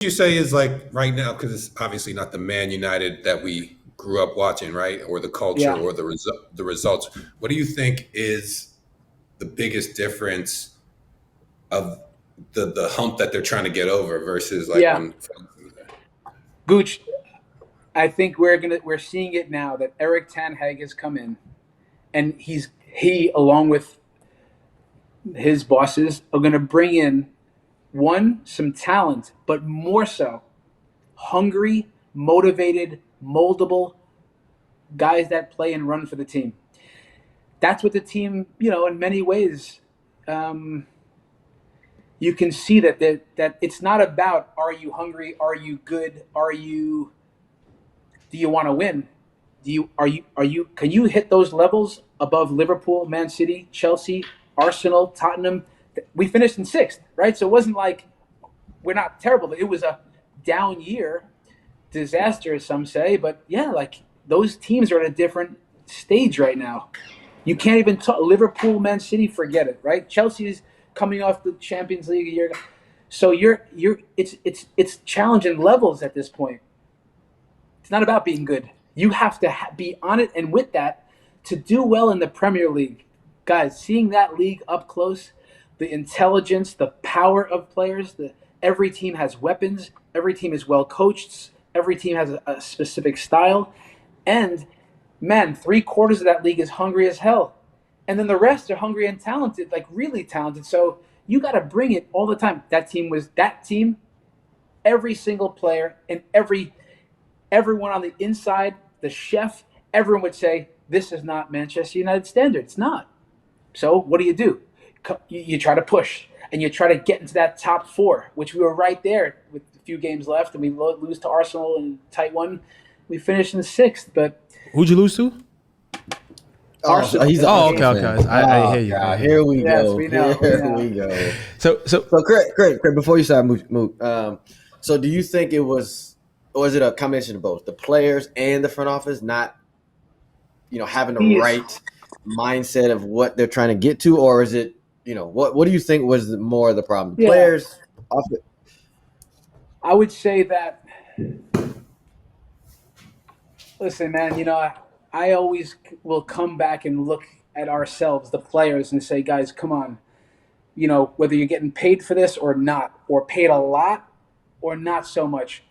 you say is like right now, because it's obviously not the Man United that we grew up watching, right? Or the culture Yeah, or the results. What do you think is the biggest difference of the hump that they're trying to get over versus like yeah. when Gooch, I think we're seeing it now that Eric Ten Hag has come in, and he along with his bosses are gonna bring in one some talent, but more so hungry, motivated, moldable guys that play and run for the team. That's what the team, in many ways, um, you can see that it's not about are you hungry, are you good, do you want to win, do you can you hit those levels above Liverpool, Man City, Chelsea, Arsenal, Tottenham? We finished in sixth, right? So it wasn't like we're not terrible. It was a down year, disaster, as some say. But yeah, like those teams are at a different stage right now. You can't even talk Liverpool, Man City, forget it, right? Chelsea's coming off the Champions League a year ago. So it's challenging levels at this point. It's not about being good. You have to be on it, and with that, to do well in the Premier League, guys, seeing that league up close, the intelligence, the power of players, every team has weapons, every team is well coached, every team has a specific style, and man, three-quarters of that league is hungry as hell, and then the rest are hungry and talented, like really talented. So you got to bring it all the time. That team, every single player and everyone on the inside, the chef, everyone would say, this is not Manchester United standard. It's not. So what do? You try to push and you try to get into that top four, which we were right there with a few games left, and we lose to Arsenal in tight one. We finished in sixth, but Who'd you lose to? Oh, so Arsenal he's in an the Oh, Arsenal okay, game. okay. fan. I Oh hear you. I God, hear you. here we Yes, go. we know. We Here know. we go. So So, Craig, before you start, Mook, so do you think it was, or is it a combination of both, the players and the front office not, having the He is. right mindset of what they're trying to get to, or is it, what do you think was more of the problem? The Yeah, players, off the, I would say that. Listen, man. I always will come back and look at ourselves, the players, and say, guys, come on. Whether you're getting paid for this or not, or paid a lot or not so much,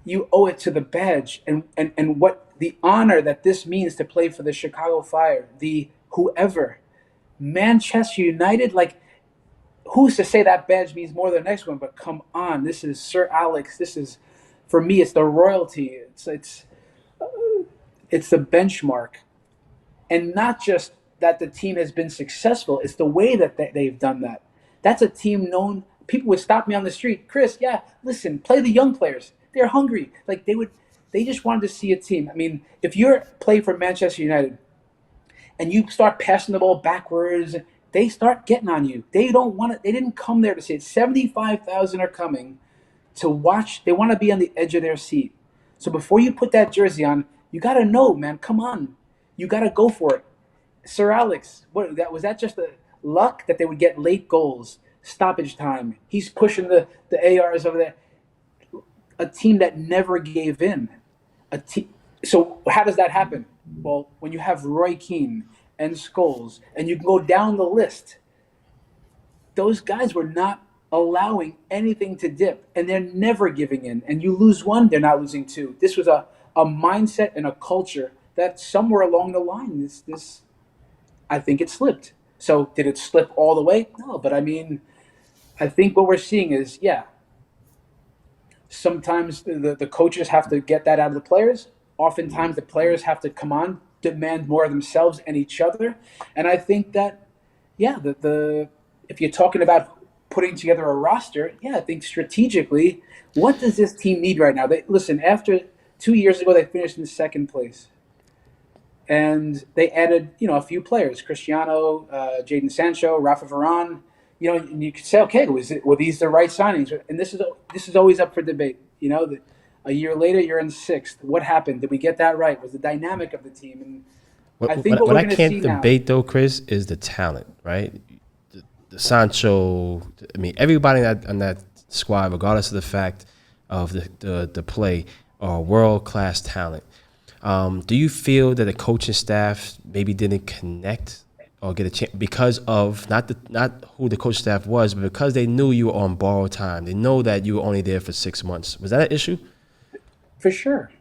you owe it to the badge and what the honor that this means to play for the Chicago Fire, the whoever, Manchester United. Like, who's to say that badge means more than the next one? But come on, this is Sir Alex. This is, for me, it's the royalty. It's the benchmark, and not just that the team has been successful. It's the way that they've done that. That's a team known. People would stop me on the street, Chris. Yeah, listen, play the young players. They're hungry. Like they would. They just wanted to see a team. I mean, if you're play for Manchester United and you start passing the ball backwards, they start getting on you. They don't want it. They didn't come there to see it. 75,000 are coming to watch. They want to be on the edge of their seat. So before you put that jersey on, you got to know, man. Come on, you got to go for it. Sir Alex, what that was that just a luck that they would get late goals, stoppage time. He's pushing the ARs over there. A team that never gave in. A team. So how does that happen? Well, when you have Roy Keane and Scholes, and you can go down the list, those guys were not allowing anything to dip, and they're never giving in. And you lose one, they're not losing two. This was a mindset and a culture that somewhere along the line, this I think it slipped. So did it slip all the way? No, but I mean, I think what we're seeing is, yeah, sometimes the coaches have to get that out of the players. Oftentimes the players have to come on, demand more of themselves and each other. And I think that, yeah, the if you're talking about putting together a roster, yeah, I think strategically, what does this team need right now? They listen, after 2 years ago they finished in second place, and they added, a few players: Cristiano, Jaden Sancho, Rafa Varane. And you could say, okay, were these the right signings? And this is always up for debate. A year later, you're in sixth. What happened? Did we get that right? Was the dynamic of the team? And I think what What we're I going to see can't now. debate though, Chris, is the talent, right? The Sancho. I mean, everybody on that squad, regardless of the fact of the play are world-class talent. Do you feel that the coaching staff maybe didn't connect or get a chance because of not who the coaching staff was, but because they knew you were on borrowed time? They know that you were only there for 6 months. Was that an issue? For sure.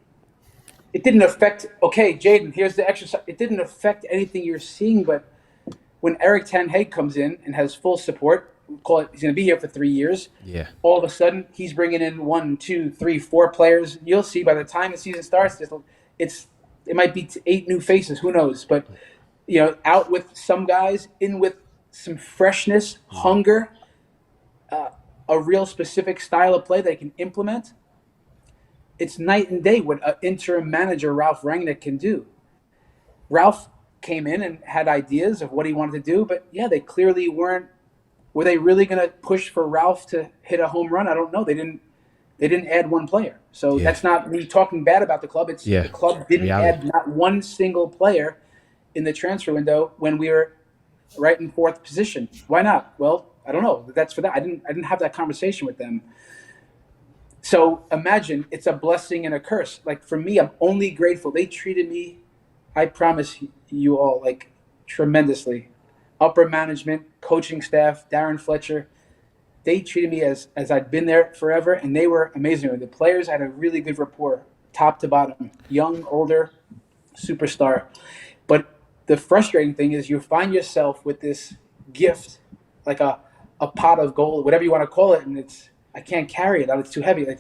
It didn't affect, okay, Jaden, here's the exercise. It didn't affect anything you're seeing, but when Eric Ten Hag comes in and has full support, call it, he's going to be here for 3 years. Yeah. All of a sudden, he's bringing in 1, 2, 3, 4 players. You'll see by the time the season starts, it might be 8 new faces. Who knows? But out with some guys, in with some freshness, hunger, a real specific style of play they can implement. It's night and day what an interim manager, Ralph Rangnick, can do. Ralph came in and had ideas of what he wanted to do, but yeah, they clearly weren't. Were they really going to push for Ralph to hit a home run? I don't know. They didn't add 1 player, so that's not me talking bad about the club. It's the club didn't add not 1 single player in the transfer window when we were right in 4th position. Why not? Well, I don't know. That's for that. I didn't have that conversation with them. So imagine it's a blessing and a curse. Like for me, I'm only grateful. They treated me, I promise you all, like tremendously. Upper management, coaching staff, Darren Fletcher, they treated me as I'd been there forever, and they were amazing. The players had a really good rapport, top to bottom, young, older, superstar. But the frustrating thing is you find yourself with this gift, like a pot of gold, whatever you want to call it, and I can't carry it out. It's too heavy. Like